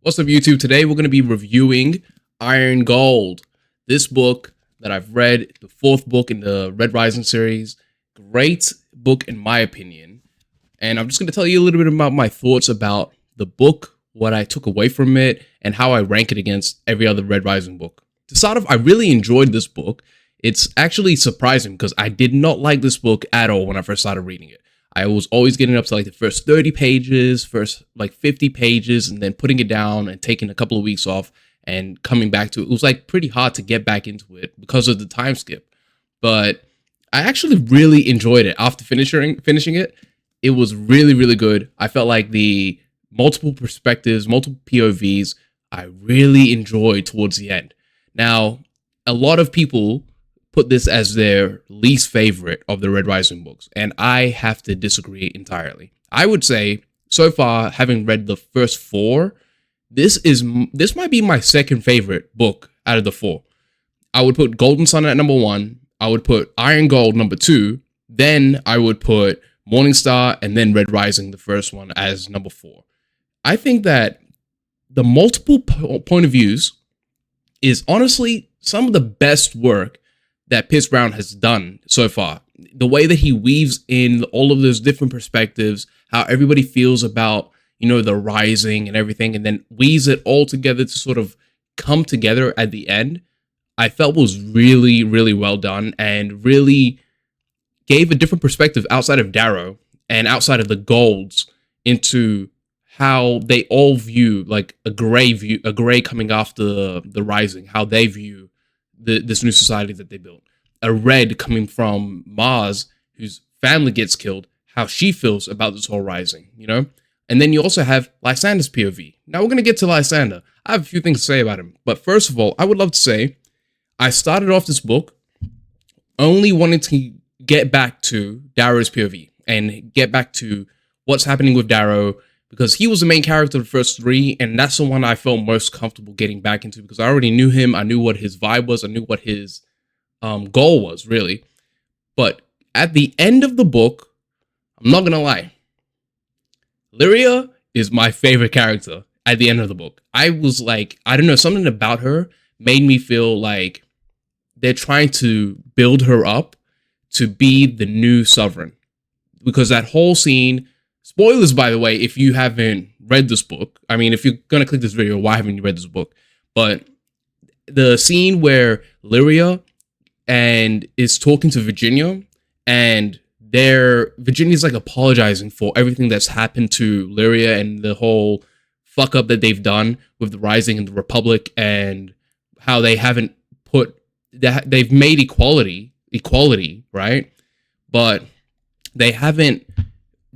What's up, YouTube? Today we're going to be reviewing Iron Gold. This book that I've read, the fourth book in the Red Rising series. Great book in my opinion. And I'm just going to tell you a little bit about my thoughts about the book, what I took away from it, and how I rank it against every other Red Rising book. To start off, I really enjoyed this book. It's actually surprising because I did not like this book at all when I first started reading it. I was always getting up to like the first 30 pages, first like 50 pages, and then putting it down and taking a couple of weeks off and coming back to it. It was like pretty hard to get back into it because of the time skip. But I actually really enjoyed it after finishing it. It was really, really good. I felt like the multiple perspectives, multiple POVs, I really enjoyed towards the end. Now, a lot of people put this as their least favorite of the Red Rising books, and I have to disagree entirely. I would say, so far, having read the first four, this might be my second favorite book out of the four. I would put Golden Sun at number one. I would put Iron Gold number two. Then I would put Morning Star and then Red Rising, the first one, as number four. I think that the multiple point of views is honestly some of the best work that Pierce Brown has done so far. The way that he weaves in all of those different perspectives, how everybody feels about, the rising and everything, and then weaves it all together to sort of come together at the end, I felt was really, really well done and really gave a different perspective outside of Darrow and outside of the Golds into how they all view like a gray coming after the rising, how they view this new society that they built. A red coming from Mars, whose family gets killed, how she feels about this whole rising, And then you also have Lysander's POV. Now we're going to get to Lysander. I have a few things to say about him. But first of all, I would love to say, I started off this book only wanting to get back to Darrow's POV and get back to what's happening with Darrow, because he was the main character of the first three, and that's the one I felt most comfortable getting back into because I already knew him. I knew what his vibe was. I knew what his goal was, really. But at the end of the book, I'm not going to lie, Lyria is my favorite character at the end of the book. I was like, I don't know, something about her made me feel like they're trying to build her up to be the new Sovereign. Because that whole scene, spoilers, by the way, if you haven't read this book. I mean, if you're going to click this video, why haven't you read this book? But the scene where Lyria and is talking to Virginia, and Virginia's like apologizing for everything that's happened to Lyria and the whole fuck up that they've done with the Rising and the Republic, and how they haven't they've made equality, right? But they haven't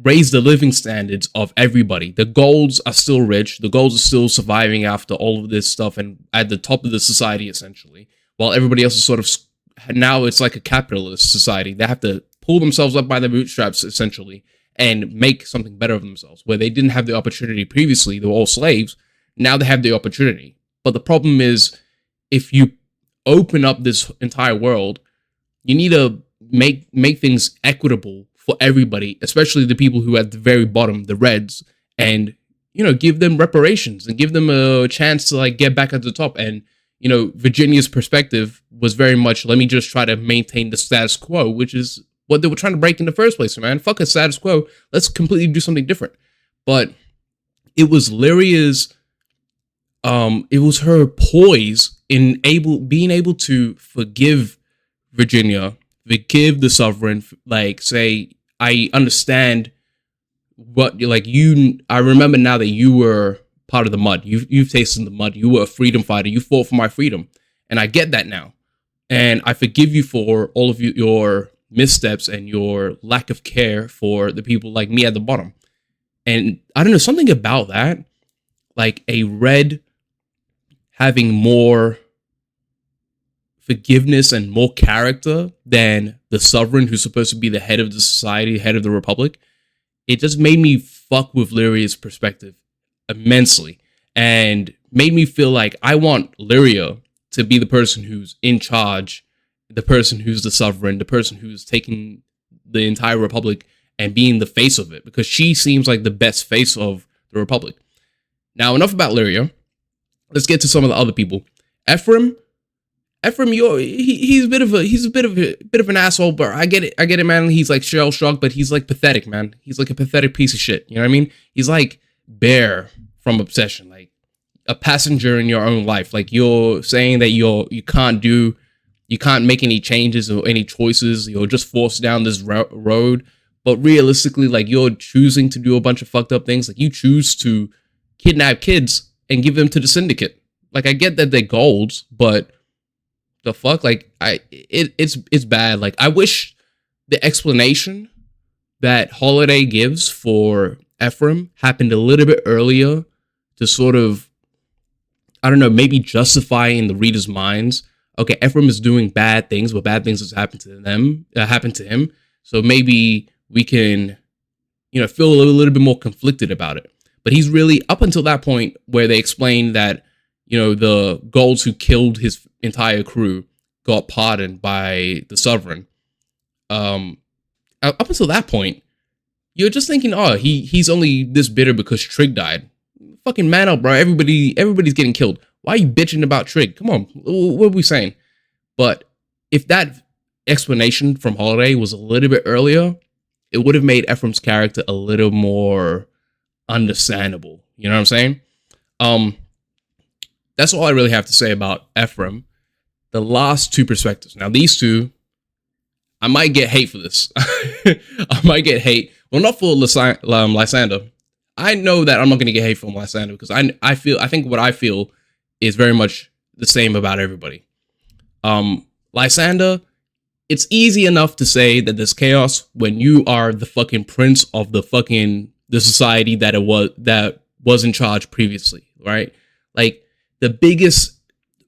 raise the living standards of everybody. The Golds are still rich. The Golds are still surviving after all of this stuff and at the top of the society, essentially, while everybody else is sort of, now it's like a capitalist society. They have to pull themselves up by their bootstraps, essentially, and make something better of themselves, where they didn't have the opportunity previously. They were all slaves. Now they have the opportunity. But the problem is, if you open up this entire world, you need to make things equitable for everybody, especially the people who are at the very bottom, the Reds, and, give them reparations and give them a chance to like get back at the top. And, Virginia's perspective was very much, let me just try to maintain the status quo, which is what they were trying to break in the first place, man. Fuck a status quo. Let's completely do something different. But it was Lyria's, it was her poise in being able to forgive Virginia, forgive the Sovereign, like say, I understand what I remember now that you were part of the mud. You've tasted the mud. You were a freedom fighter. You fought for my freedom. And I get that now. And I forgive you for all of your missteps and your lack of care for the people like me at the bottom. And I don't know, something about that, like a Red having more forgiveness and more character than the Sovereign, who's supposed to be the head of the society, head of the Republic. It just made me fuck with Lyria's perspective immensely, and made me feel like I want Lyria to be the person who's in charge, the person who's the Sovereign, the person who's taking the entire Republic and being the face of it, because she seems like the best face of the Republic. Now, enough about Lyria. Let's get to some of the other people. Ephraim, he's a bit of an asshole, but I get it, man. He's like shell shocked, but he's like pathetic, man. He's like a pathetic piece of shit. You know what I mean? He's like Bear from Obsession, like a passenger in your own life. Like you're saying that you can't make any changes or any choices. You're just forced down this road. But realistically, like you're choosing to do a bunch of fucked up things. Like you choose to kidnap kids and give them to the syndicate. Like I get that they're golds, but the fuck, like it's bad. Like I wish the explanation that Holiday gives for Ephraim happened a little bit earlier to sort of, I don't know, maybe justify in the reader's minds. Okay, Ephraim is doing bad things, but bad things has happened to him. So maybe we can, feel a little bit more conflicted about it. But he's really, up until that point where they explain that, the Golds who killed his entire crew got pardoned by the Sovereign. Up until that point, you're just thinking, oh, he's only this bitter because Trig died. Fucking man up, bro. Everybody's getting killed. Why are you bitching about Trig? Come on, what are we saying? But if that explanation from Holiday was a little bit earlier, it would have made Ephraim's character a little more understandable. You know what I'm saying? That's all I really have to say about Ephraim. The last two perspectives. Now, these two, I might get hate for this. I might get hate. Well, not for Lysander. I know that I'm not going to get hate from Lysander because I think what I feel is very much the same about everybody. Lysander, it's easy enough to say that there's chaos when you are the fucking prince of the society that was in charge previously, right? Like the biggest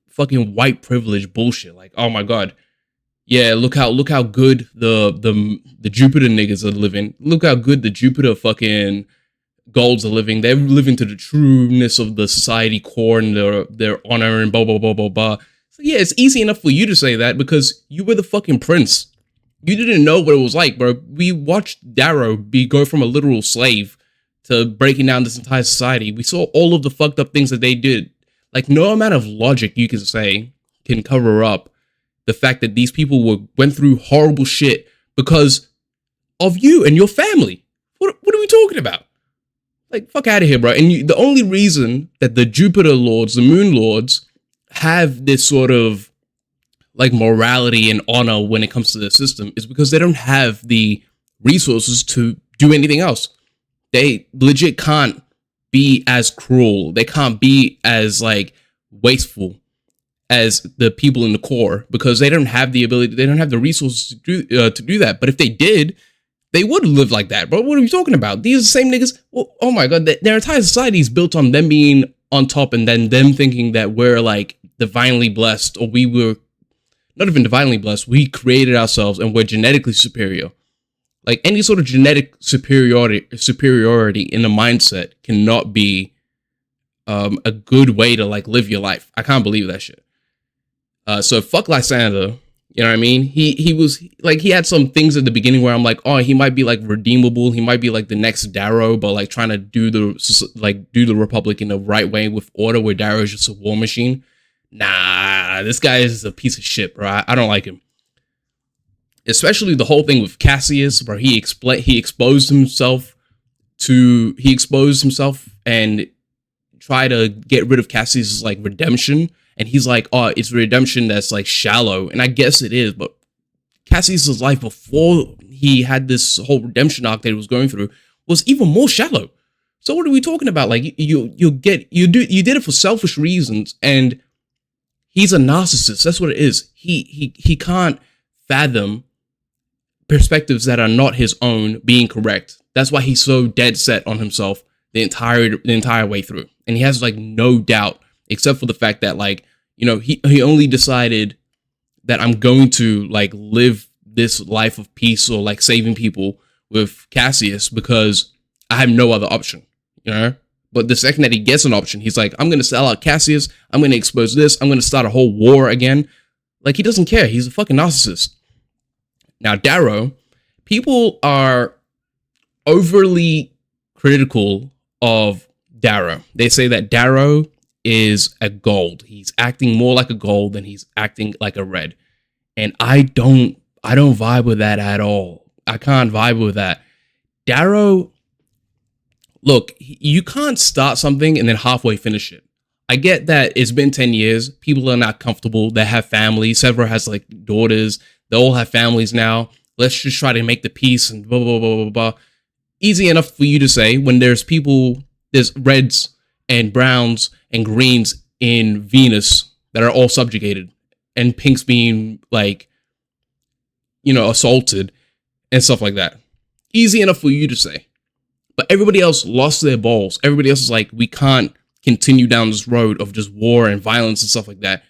fucking white privilege bullshit. Like, oh my god, yeah, look how good the Jupiter niggas are living. Look how good the Jupiter fucking Golds are living. They're living to the trueness of the society core and their honor and blah blah blah blah blah. So yeah, it's easy enough for you to say that because you were the fucking prince. You didn't know what it was like, bro. We watched Darrow go from a literal slave to breaking down this entire society. We saw all of the fucked up things that they did. Like, no amount of logic you can say can cover up the fact that these people went through horrible shit because of you and your family. What are we talking about? Like, fuck out of here, bro. And the only reason that the Jupiter Lords, the Moon Lords, have this sort of, like, morality and honor when it comes to the system is because they don't have the resources to do anything else. They legit can't be as cruel. They can't be as, like, wasteful as the people in the core because they don't have the ability, they don't have the resources to do that. But if they did, they would live like that. But what are you talking about? These are the same niggas. Well, oh my god, their entire society is built on them being on top and then them thinking that we're like divinely blessed, or we were not even divinely blessed. We created ourselves and we're genetically superior. Like any sort of genetic superiority in the mindset cannot be a good way to like live your life. I can't believe that shit. So fuck Lysander. You know what I mean? He was like, he had some things at the beginning where I'm like, oh, he might be like redeemable. He might be like the next Darrow, but like trying to do the Republic in the right way with order, where Darrow is just a war machine. Nah, this guy is a piece of shit, bro. I don't like him. Especially the whole thing with Cassius, where he exposed himself and try to get rid of Cassius' like redemption. And he's like, oh, it's redemption that's like shallow. And I guess it is, but Cassius' life before he had this whole redemption arc that he was going through was even more shallow. So what are we talking about? Like you did it for selfish reasons, and he's a narcissist. That's what it is. He can't fathom perspectives that are not his own being correct. That's why he's so dead set on himself the entire way through. And he has like no doubt, except for the fact that like, you know, he only decided that I'm going to like live this life of peace or like saving people with Cassius because I have no other option, you know? But the second that he gets an option, he's like, I'm going to sell out Cassius. I'm going to expose this. I'm going to start a whole war again. Like, he doesn't care. He's a fucking narcissist. Now, Darrow, people are overly critical of Darrow. They say that Darrow is a gold. He's acting more like a gold than he's acting like a red. And I don't vibe with that at all. I can't vibe with that. Darrow, look, you can't start something and then halfway finish it. I get that it's been 10 years. People are not comfortable. They have families. Several has like daughters. They all have families now. Let's just try to make the peace and blah, blah, blah, blah, blah. Easy enough for you to say when there's reds and browns and greens in Venus that are all subjugated and pinks being like, assaulted and stuff like that. Easy enough for you to say. But everybody else lost their balls. Everybody else is like, we can't continue down this road of just war and violence and stuff like that.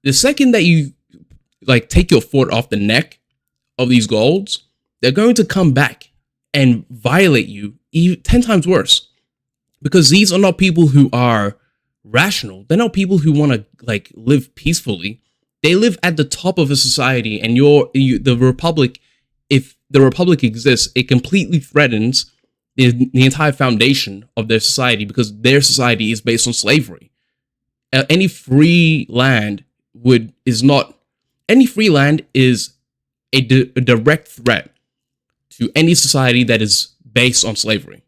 The second that you like take your foot off the neck of these golds, they're going to come back and violate you 10 times worse. Because these are not people who are rational. They're not people who want to like live peacefully. They live at the top of a society, and the Republic, if the Republic exists, it completely threatens the entire foundation of their society, because their society is based on slavery. Any free land is a direct threat to any society that is based on slavery.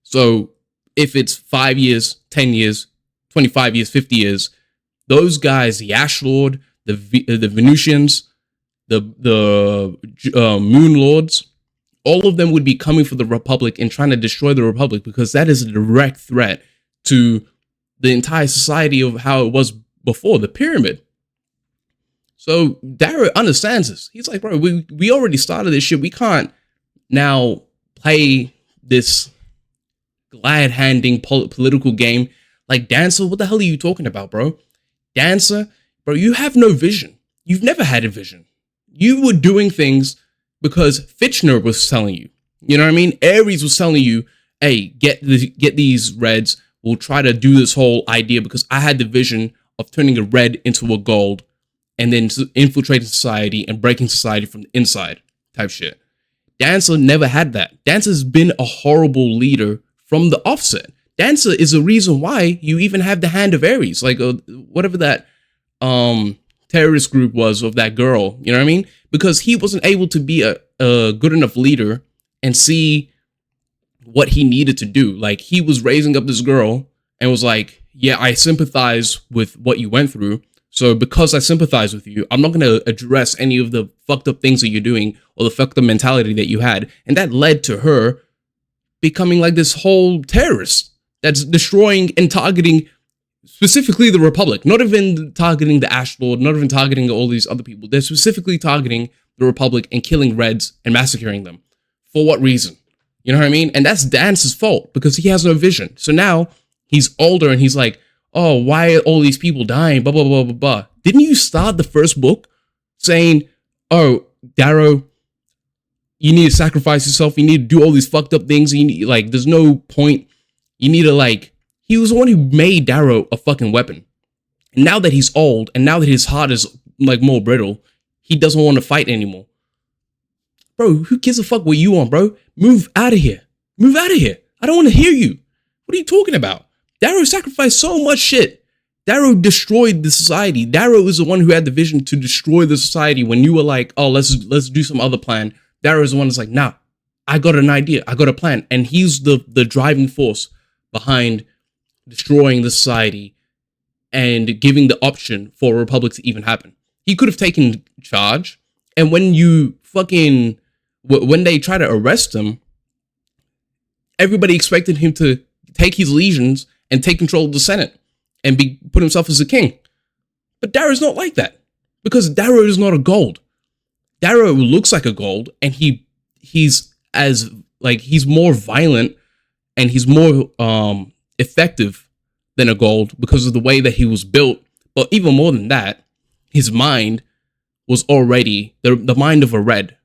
So if it's 5 years, 10 years, 25 years, 50 years, those guys, the Ash Lord, the Venusians, the Moon Lords, all of them would be coming for the Republic and trying to destroy the Republic, because that is a direct threat to the entire society of how it was before the pyramid. So Darrow understands this. He's like, bro, we already started this shit. We can't now play this glad-handing political game like Dancer. What the hell are you talking about, bro? Dancer, bro, you have no vision. You've never had a vision. You were doing things because Fitchner was telling you. You know what I mean? Ares was telling you, hey, get these reds. We'll try to do this whole idea because I had the vision of turning a red into a gold and then infiltrating society and breaking society from the inside type shit. Dancer never had that. Dancer's been a horrible leader from the offset. Dancer is the reason why you even have the Hand of Ares, like whatever that terrorist group was of that girl, you know what I mean? Because he wasn't able to be a good enough leader and see what he needed to do. Like, he was raising up this girl and was like, yeah, I sympathize with what you went through. So because I sympathize with you, I'm not going to address any of the fucked up things that you're doing or the fucked up mentality that you had. And that led to her becoming like this whole terrorist that's destroying and targeting specifically the Republic, not even targeting the Ash Lord, not even targeting all these other people. They're specifically targeting the Republic and killing Reds and massacring them. For what reason? You know what I mean? And that's Dance's fault because he has no vision. So now he's older and he's like, oh, why are all these people dying? Blah, blah, blah, blah, blah. Didn't you start the first book saying, oh, Darrow, you need to sacrifice yourself. You need to do all these fucked up things. You need, like, there's no point. You need to, like, he was the one who made Darrow a fucking weapon. And now that he's old and now that his heart is, like, more brittle, he doesn't want to fight anymore. Bro, who gives a fuck what you want, bro? Move out of here. Move out of here. I don't want to hear you. What are you talking about? Darrow sacrificed so much shit. Darrow destroyed the society. Darrow is the one who had the vision to destroy the society when you were like, oh, let's do some other plan. Darrow is the one that's like, nah, I got an idea. I got a plan. And he's the driving force behind destroying the society and giving the option for a republic to even happen. He could have taken charge. And when they try to arrest him, everybody expected him to take his legions and take control of the Senate and put himself as a king. But Darrow's not like that because Darrow is not a gold. Darrow looks like a gold, and he's more violent and he's more effective than a gold because of the way that he was built. But even more than that, his mind was already the mind of a red.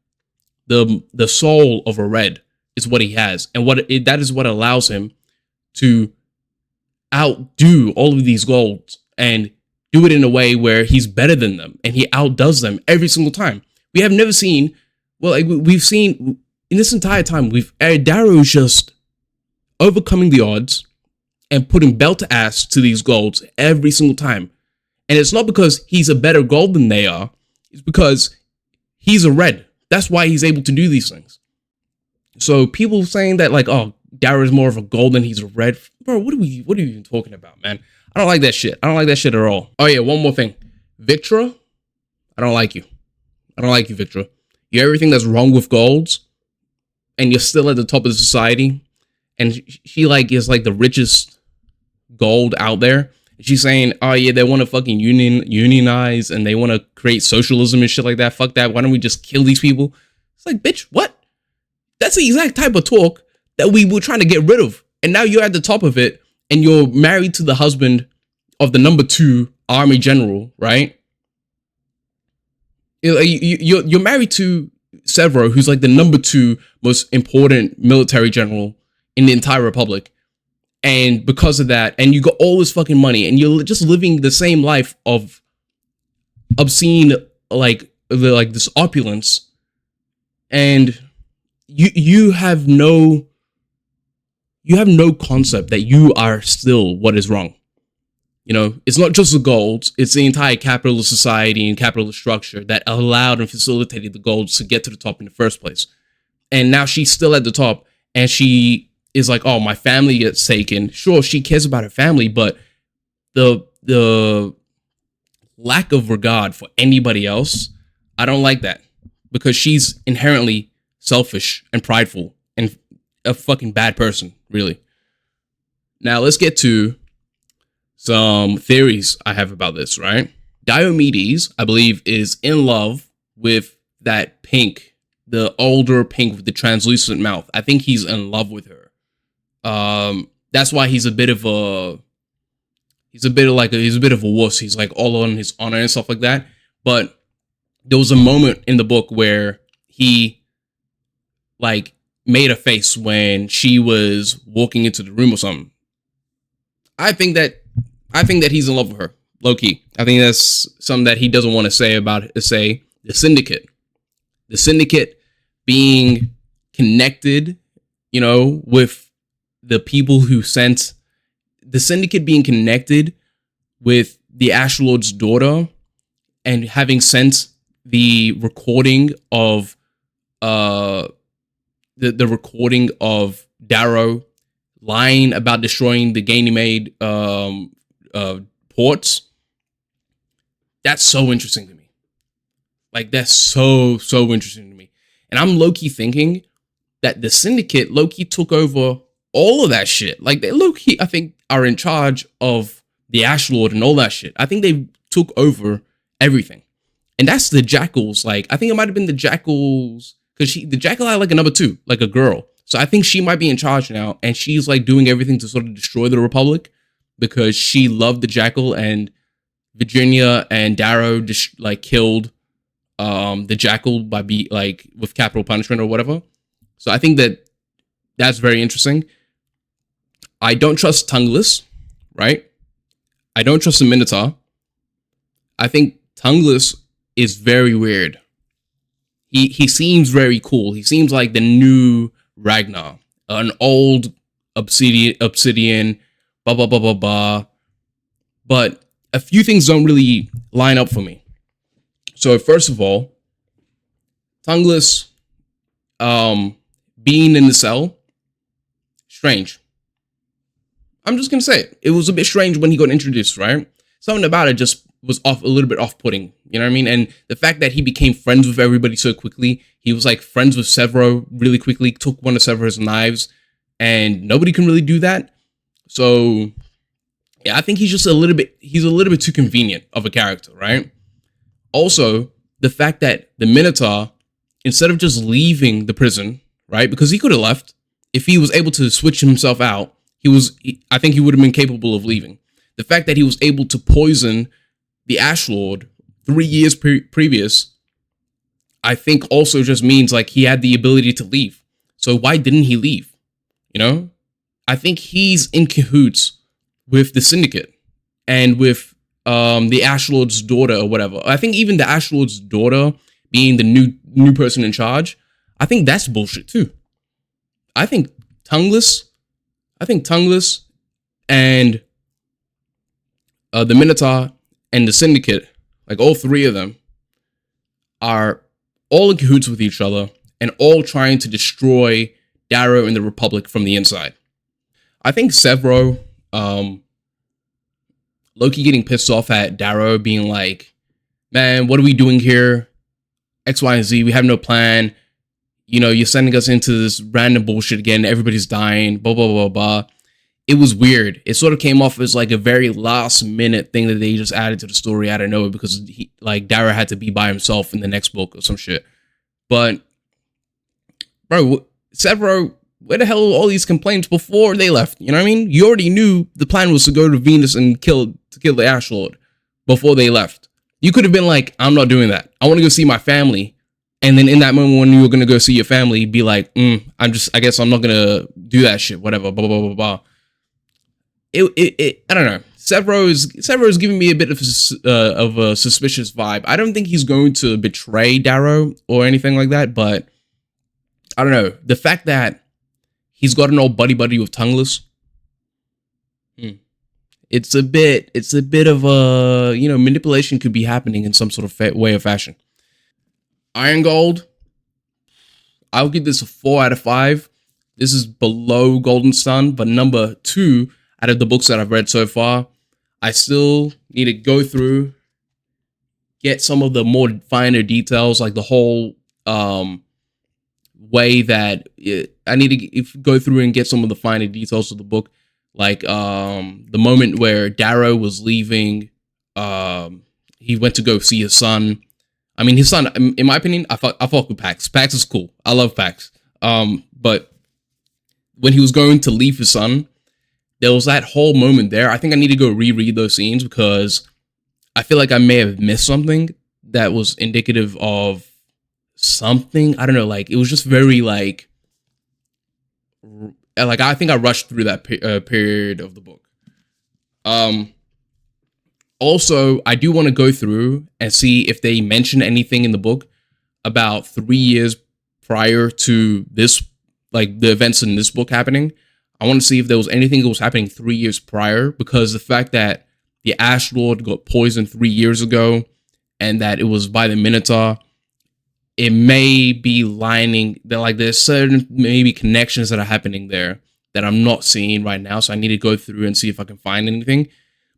The soul of a red is what he has, and that is what allows him to outdo all of these golds and do it in a way where he's better than them and he outdoes them every single time. We have never seen, we've seen in this entire time, Darrow just overcoming the odds and putting belt ass to these golds every single time. And it's not because he's a better gold than they are. It's because he's a red. That's why he's able to do these things. So people saying that like, oh, Darrow is more of a gold than he's a red. Bro, what are you even talking about, man? I don't like that shit. I don't like that shit at all. Oh yeah, one more thing. Victra, I don't like you. I don't like you, Victra. You're everything that's wrong with golds, and you're still at the top of the society. And she like is like the richest gold out there. She's saying, oh yeah, they want to fucking unionize and they want to create socialism and shit like that. Fuck that. Why don't we just kill these people? It's like, bitch, what? That's the exact type of talk that we were trying to get rid of. And now you're at the top of it and you're married to the husband of the number 2 army general, right? You're married to Severo, who's like the number 2 most important military general in the entire republic. And because of that, and you got all this fucking money, and you're just living the same life of obscene, like this opulence, and you have no concept that you are still what is wrong. You know, it's not just the golds; it's the entire capitalist society and capitalist structure that allowed and facilitated the golds to get to the top in the first place. And now she's still at the top, and she is like, oh, my family gets taken. Sure, she cares about her family, but the lack of regard for anybody else, I don't like that, because she's inherently selfish and prideful and a fucking bad person, really. Now let's get to some theories I have about this, right? Diomedes, I believe, is in love with that Pink, the older Pink with the translucent mouth. I think he's in love with her. That's why he's a bit of a wuss. He's like all on his honor and stuff like that. But there was a moment in the book where he like made a face when she was walking into the room or something. I think that he's in love with her, low key. I think that's something that he doesn't want to say the Syndicate. The Syndicate being connected, you know, with the people who sent the Syndicate being connected with the Ash Lord's daughter and having sent the recording of the recording of Darrow lying about destroying the Ganymede ports. That's so interesting to me. Like, that's so interesting to me. And I'm low-key thinking that the Syndicate low-key took over all of that shit. Like, they low-key, I think, are in charge of the Ash Lord and all that shit. I think they took over everything. And that's the Jackals. Like, I think it might have been the Jackals, because the Jackal had like a number 2, like a girl. So I think she might be in charge now, and she's like doing everything to sort of destroy the Republic because she loved the Jackal, and Virginia and Darrow just like killed the Jackal by with capital punishment or whatever. So I think that's very interesting. I don't trust Tongueless, right? I don't trust the Minotaur. I think Tongueless is very weird. He seems very cool. He seems like the new Ragnar, an old obsidian, blah blah blah blah blah. But a few things don't really line up for me. So first of all, Tongueless being in the cell, strange. I'm just gonna say it. It was a bit strange when he got introduced, right? Something about it just was a little bit off-putting, you know what I mean? And the fact that he became friends with everybody so quickly, he was like friends with Severo really quickly, took one of Severo's knives, and nobody can really do that. So yeah, I think he's a little bit too convenient of a character, right? Also, the fact that the Minotaur, instead of just leaving the prison, right? Because he could have left. If he was able to switch himself out, I think he would have been capable of leaving. The fact that he was able to poison the Ash Lord 3 years previous, I think also just means like he had the ability to leave. So why didn't he leave? You know? I think he's in cahoots with the Syndicate and with the Ash Lord's daughter or whatever. I think even the Ash Lord's daughter being the new person in charge, I think that's bullshit too. I think Tongueless And the Minotaur and the Syndicate, like all three of them, are all in cahoots with each other and all trying to destroy Darrow and the Republic from the inside. I think Severo, Loki getting pissed off at Darrow, being like, man, what are we doing here? X, Y, and Z, we have no plan. You know, you're sending us into this random bullshit again. Everybody's dying, blah, blah, blah, blah. It was weird. It sort of came off as like a very last minute thing that they just added to the story out of nowhere because Darrow had to be by himself in the next book or some shit. But, bro, Severo, where the hell are all these complaints before they left? You know what I mean? You already knew the plan was to go to Venus and kill the Ash Lord before they left. You could have been like, I'm not doing that. I want to go see my family. And then in that moment when you were going to go see your family, be like, I guess I'm not going to do that shit, whatever, blah, blah, blah, blah. I don't know. Severo is giving me a bit of a suspicious vibe. I don't think he's going to betray Darrow or anything like that, but I don't know. The fact that he's got an old buddy with Tongueless, it's a bit of a, manipulation could be happening in some sort of way or fashion. Iron Gold, I'll give this a 4 out of 5. This is below Golden Sun, but number 2 out of the books that I've read so far. I still need to go through, get some of the more finer details, like the whole way that I need to go through and get some of the finer details of the book, like the moment where Darrow was leaving. He went to go see his son. I mean, his son, in my opinion, I fuck with Pax. Pax is cool. I love Pax. But when he was going to leave his son, there was that whole moment there. I think I need to go reread those scenes because I feel like I may have missed something that was indicative of something. I don't know. Like, it was just very like I think I rushed through that period of the book. Also, I do want to go through and see if they mention anything in the book about 3 years prior to this, like the events in this book happening. I want to see if there was anything that was happening 3 years prior, because the fact that the Ash Lord got poisoned 3 years ago and that it was by the Minotaur, it may be lining that, like, there's certain maybe connections that are happening there that I'm not seeing right now. So I need to go through and see if I can find anything.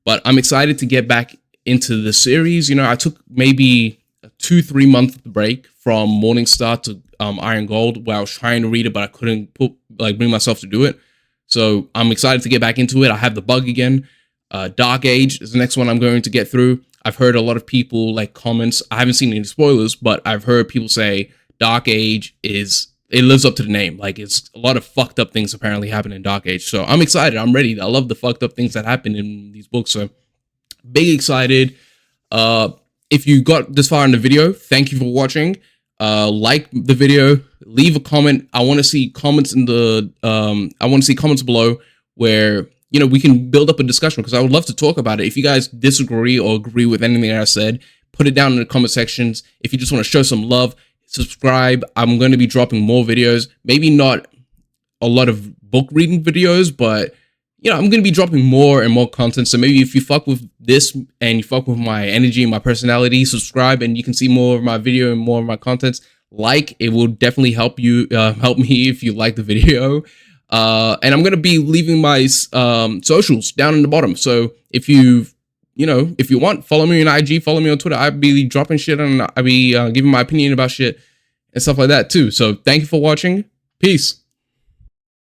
But I'm excited to get back into the series. You know, I took maybe a 2-3 month break from Morning Star to Iron Gold, where I was trying to read it, but I couldn't bring myself to do it. So I'm excited to get back into it. I have the bug again. Dark Age is the next one I'm going to get through. I've heard a lot of people like comments. I haven't seen any spoilers, but I've heard people say Dark Age it lives up to the name. Like, it's a lot of fucked up things apparently happen in Dark Age. So I'm excited. I'm ready. I love the fucked up things that happen in these books. So big excited. If you got this far in the video, thank you for watching. Like the video, leave a comment. I want to see comments comments below where, you know, we can build up a discussion, because I would love to talk about it. If you guys disagree or agree with anything I said, put it down in the comment sections. If you just want to show some love, subscribe. I'm going to be dropping more videos. Maybe not a lot of book reading videos, but, you know, I'm going to be dropping more and more content. So maybe if you fuck with this and you fuck with my energy and my personality, subscribe and you can see more of my video and more of my contents. Like, it will definitely help you, help me if you like the video. And I'm going to be leaving my socials down in the bottom. So if you want, follow me on IG, follow me on Twitter. I'll be dropping shit and I'll be giving my opinion about shit and stuff like that too. So thank you for watching. Peace.